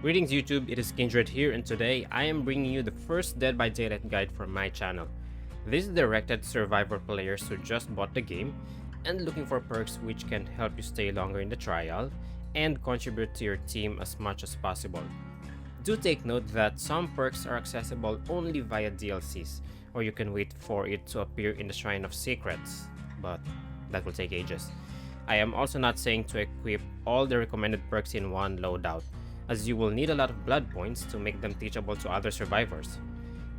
Greetings YouTube, it is Kindred here, and today I am bringing you the first Dead by Daylight guide from my channel. This is directed to survivor players who just bought the game and looking for perks which can help you stay longer in the trial and contribute to your team as much as possible. Do take note that some perks are accessible only via DLCs, or you can wait for it to appear in the Shrine of Secrets, but that will take ages. I am also not saying to equip all the recommended perks in one loadout, as you will need a lot of blood points to make them teachable to other survivors.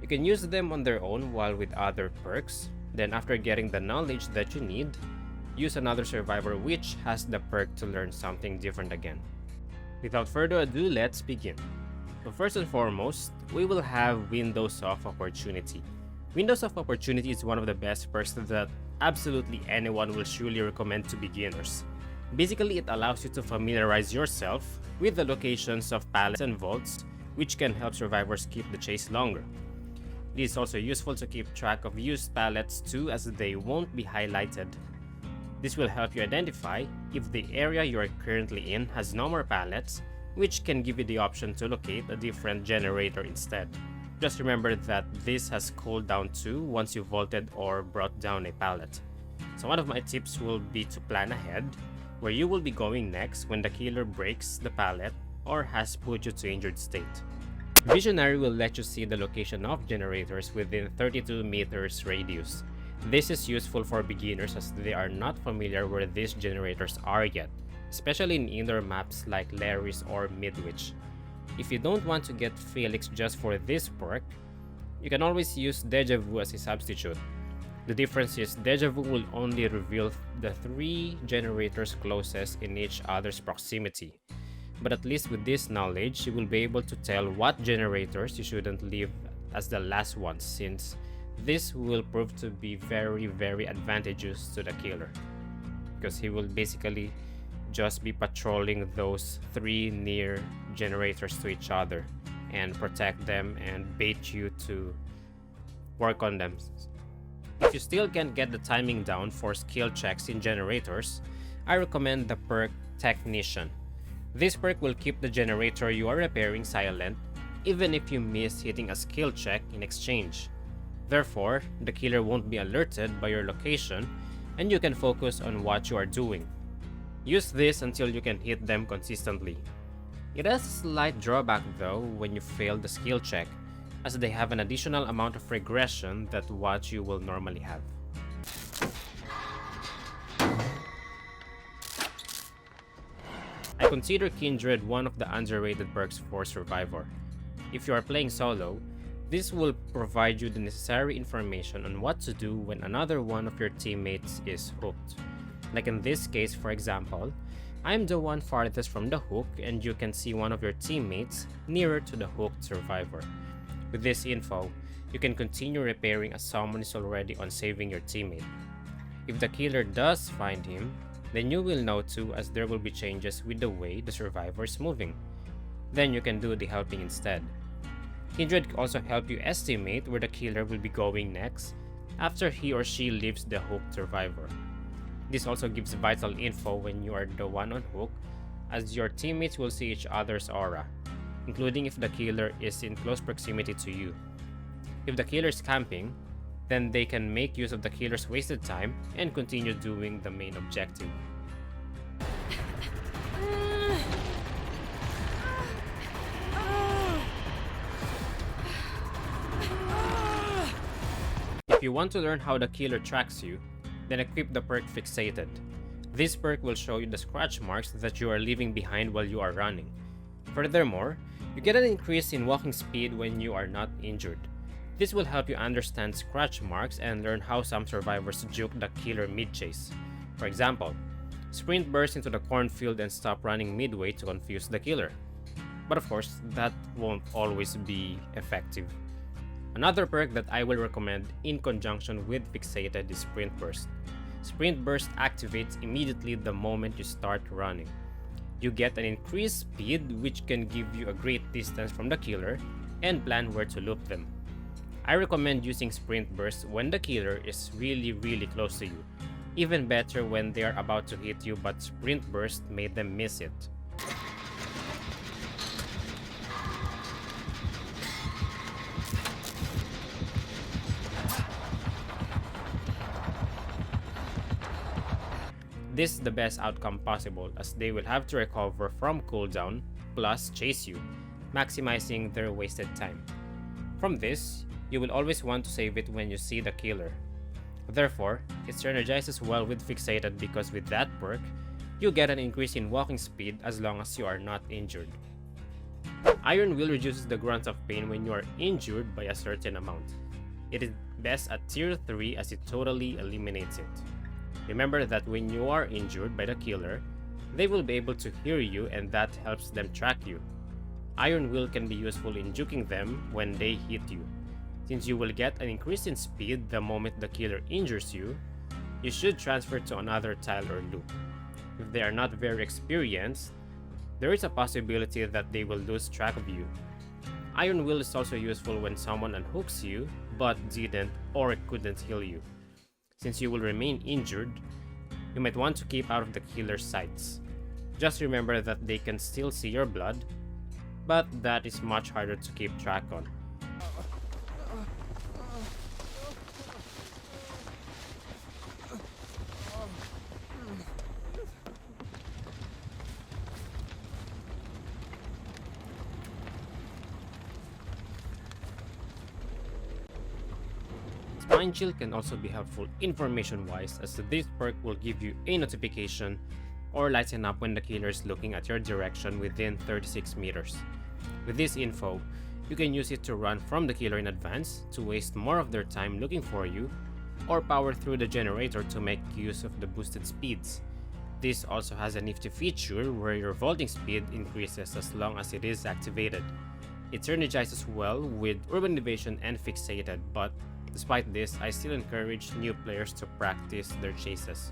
You can use them on their own while with other perks, then after getting the knowledge that you need, use another survivor which has the perk to learn something different again. Without further ado, let's begin. So first and foremost, we will have Windows of Opportunity. Windows of Opportunity is one of the best perks that absolutely anyone will surely recommend to beginners. Basically, it allows you to familiarize yourself with the locations of pallets and vaults, which can help survivors keep the chase longer. It is also useful to keep track of used pallets too, as they won't be highlighted. This will help you identify if the area you are currently in has no more pallets, which can give you the option to locate a different generator instead. Just remember that this has cooldown too once you vaulted or brought down a pallet. So one of my tips will be to plan ahead where you will be going next when the killer breaks the pallet or has put you to injured state. Visionary will let you see the location of generators within 32 meters radius. This is useful for beginners as they are not familiar where these generators are yet, especially in indoor maps like Larry's or Midwich. If you don't want to get Felix just for this perk, you can always use Deja Vu as a substitute. The difference is Deja Vu will only reveal the 3 generators closest in each other's proximity. But at least with this knowledge, you will be able to tell what generators you shouldn't leave as the last ones, since this will prove to be very advantageous to the killer. Because he will basically just be patrolling those 3 near generators to each other and protect them and bait you to work on them. If you still can't get the timing down for skill checks in generators, I recommend the perk Technician. This perk will keep the generator you are repairing silent even if you miss hitting a skill check in exchange. Therefore, the killer won't be alerted by your location and you can focus on what you are doing. Use this until you can hit them consistently. It has a slight drawback though when you fail the skill check, as they have an additional amount of regression that what you will normally have. I consider Kindred one of the underrated perks for Survivor. If you are playing solo, this will provide you the necessary information on what to do when another one of your teammates is hooked. Like in this case, for example, I am the one farthest from the hook and you can see one of your teammates nearer to the hooked survivor. With this info, you can continue repairing as someone is already on saving your teammate. If the killer does find him, then you will know too, as there will be changes with the way the survivor is moving. Then you can do the helping instead. Kindred can also help you estimate where the killer will be going next after he or she leaves the hooked survivor. This also gives vital info when you are the one on hook, as your teammates will see each other's aura, including if the killer is in close proximity to you. If the killer is camping, then they can make use of the killer's wasted time and continue doing the main objective. If you want to learn how the killer tracks you, then equip the perk Fixated. This perk will show you the scratch marks that you are leaving behind while you are running. Furthermore, you get an increase in walking speed when you are not injured. This will help you understand scratch marks and learn how some survivors juke the killer mid-chase. For example, sprint burst into the cornfield and stop running midway to confuse the killer. But of course, that won't always be effective. Another perk that I will recommend in conjunction with Fixated is Sprint Burst. Sprint Burst activates immediately the moment you start running. You get an increased speed which can give you a great distance from the killer and plan where to loop them. I recommend using Sprint Burst when the killer is really close to you. Even better when they are about to hit you but Sprint Burst made them miss it. This is the best outcome possible as they will have to recover from cooldown plus chase you, maximizing their wasted time. From this, you will always want to save it when you see the killer. Therefore, it synergizes well with Fixated because with that perk, you get an increase in walking speed as long as you are not injured. Iron Will reduces the grunts of pain when you are injured by a certain amount. It is best at tier 3 as it totally eliminates it. Remember that when you are injured by the killer, they will be able to hear you and that helps them track you. Iron Will can be useful in juking them when they hit you. Since you will get an increase in speed the moment the killer injures you, you should transfer to another tile or loop. If they are not very experienced, there is a possibility that they will lose track of you. Iron Will is also useful when someone unhooks you but didn't or couldn't heal you. Since you will remain injured, you might want to keep out of the killer's sights. Just remember that they can still see your blood, but that is much harder to keep track on. Spine Shield can also be helpful information-wise as this perk will give you a notification or lighten up when the killer is looking at your direction within 36 meters. With this info, you can use it to run from the killer in advance to waste more of their time looking for you, or power through the generator to make use of the boosted speeds. This also has a nifty feature where your vaulting speed increases as long as it is activated. It synergizes well with Urban Evasion and Fixated, but despite this, I still encourage new players to practice their chases.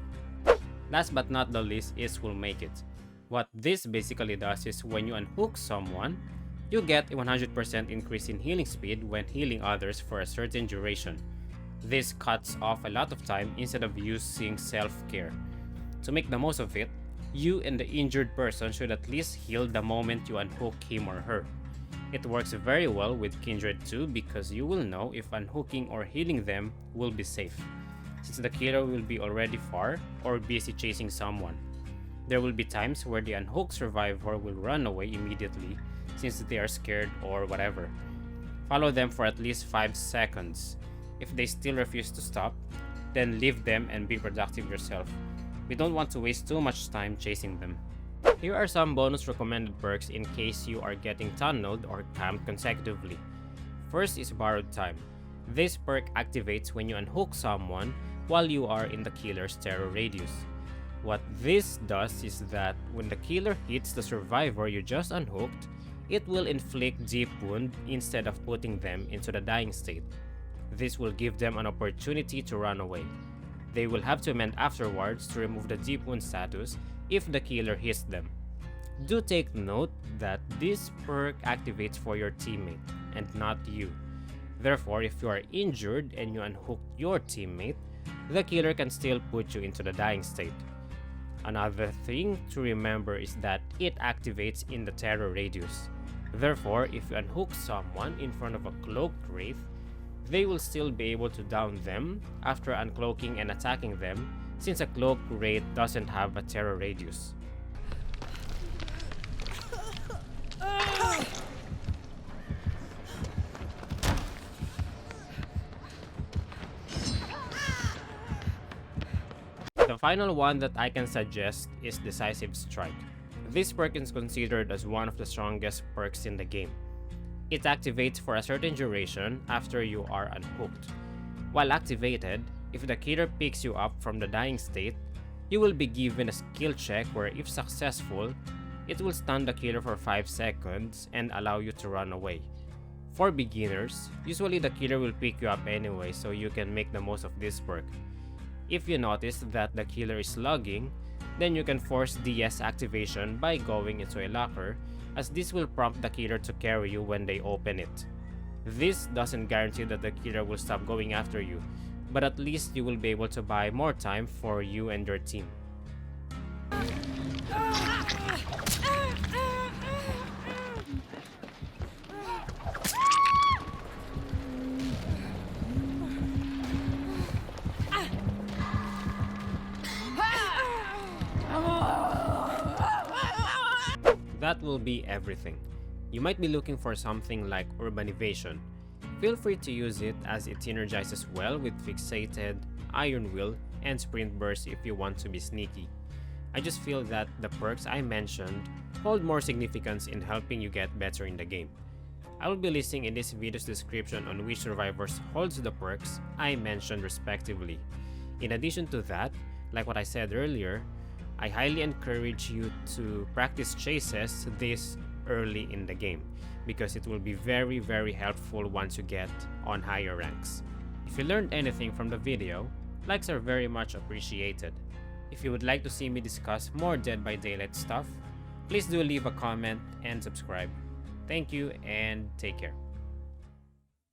Last but not the least is Will Make It. What this basically does is when you unhook someone, you get a 100% increase in healing speed when healing others for a certain duration. This cuts off a lot of time instead of using self-care. To make the most of it, you and the injured person should at least heal the moment you unhook him or her. It works very well with Kindred too because you will know if unhooking or healing them will be safe, since the killer will be already far or busy chasing someone. There will be times where the unhooked survivor will run away immediately since they are scared or whatever. Follow them for at least 5 seconds. If they still refuse to stop, then leave them and be productive yourself. We don't want to waste too much time chasing them. Here are some bonus recommended perks in case you are getting tunneled or camped consecutively. First is Borrowed Time. This perk activates when you unhook someone while you are in the killer's terror radius. What this does is that when the killer hits the survivor you just unhooked, it will inflict deep wound instead of putting them into the dying state. This will give them an opportunity to run away. They will have to mend afterwards to remove the deep wound status if the killer hits them. Do take note that this perk activates for your teammate and not you. Therefore, if you are injured and you unhook your teammate, the killer can still put you into the dying state. Another thing to remember is that it activates in the terror radius. Therefore, if you unhook someone in front of a cloaked wraith, they will still be able to down them after uncloaking and attacking them, since a cloaked wraith doesn't have a terror radius. The final one that I can suggest is Decisive Strike. This perk is considered as one of the strongest perks in the game. It activates for a certain duration after you are unhooked. While activated, if the killer picks you up from the dying state, you will be given a skill check where if successful, it will stun the killer for 5 seconds and allow you to run away. For beginners, usually the killer will pick you up anyway, so you can make the most of this perk. If you notice that the killer is logging, then you can force DS activation by going into a locker, as this will prompt the killer to carry you when they open it. This doesn't guarantee that the killer will stop going after you, but at least you will be able to buy more time for you and your team. that will be everything. You might be looking for something like Urban Evasion. Feel free to use it as it synergizes well with Fixated, Iron Will, and Sprint Burst if you want to be sneaky. I just feel that the perks I mentioned hold more significance in helping you get better in the game. I will be listing in this video's description on which survivors holds the perks I mentioned respectively. In addition to that, like what I said earlier, I highly encourage you to practice chases this early in the game because it will be very helpful once you get on higher ranks. If you learned anything from the video, likes are very much appreciated. If you would like to see me discuss more Dead by Daylight stuff, please do leave a comment and subscribe. Thank you and take care.